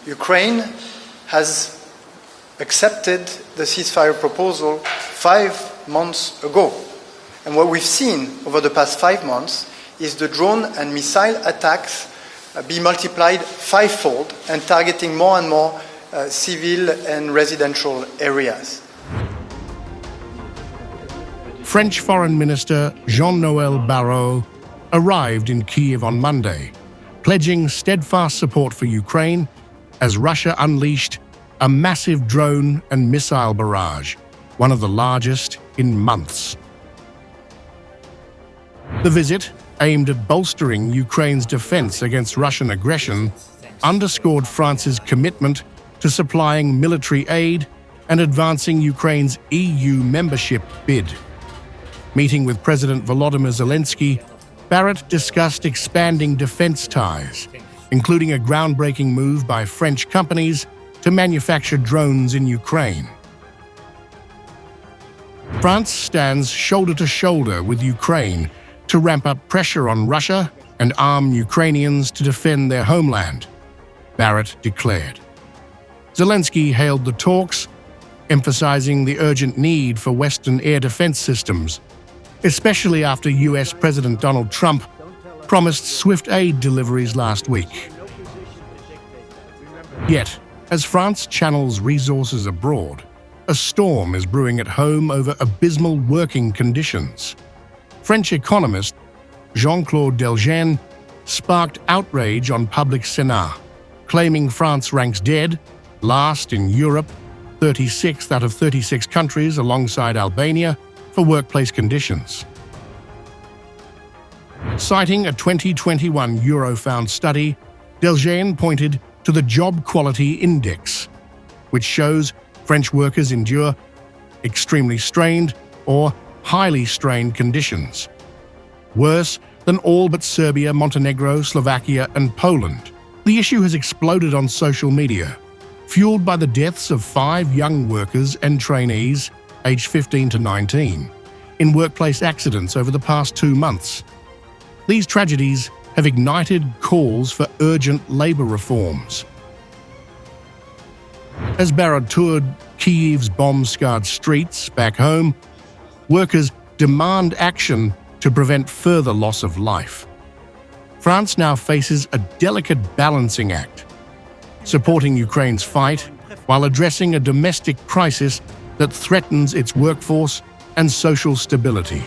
Ukraine has accepted the ceasefire proposal 5 months ago. And what we've seen over the past 5 months is the drone and missile attacks be multiplied fivefold and targeting more and more civil and residential areas. French Foreign Minister Jean-Noël Barrot arrived in Kyiv on Monday, pledging steadfast support for Ukraine as Russia unleashed a massive drone and missile barrage, one of the largest in months. The visit, aimed at bolstering Ukraine's defense against Russian aggression, underscored France's commitment to supplying military aid and advancing Ukraine's EU membership bid. Meeting with President Volodymyr Zelensky, Barrot discussed expanding defense ties, including a groundbreaking move by French companies to manufacture drones in Ukraine. France stands shoulder to shoulder with Ukraine to ramp up pressure on Russia and arm Ukrainians to defend their homeland, Barrot declared. Zelensky hailed the talks, emphasizing the urgent need for Western air defense systems, especially after US President Donald Trump promised swift aid deliveries last week. Yet, as France channels resources abroad, a storm is brewing at home over abysmal working conditions. French economist Jean-Claude Delgen sparked outrage on Public Sénat, claiming France ranks dead, last in Europe, 36th out of 36 countries alongside Albania, for workplace conditions. Citing a 2021 Eurofound study, Delgen pointed to the Job Quality Index, which shows French workers endure extremely strained or highly strained conditions, worse than all but Serbia, Montenegro, Slovakia, and Poland. The issue has exploded on social media, fueled by the deaths of 5 young workers and trainees aged 15 to 19 in workplace accidents over the past 2 months. These tragedies have ignited calls for urgent labor reforms. As Barrot toured Kyiv's bomb-scarred streets back home, workers demand action to prevent further loss of life. France now faces a delicate balancing act, supporting Ukraine's fight while addressing a domestic crisis that threatens its workforce and social stability.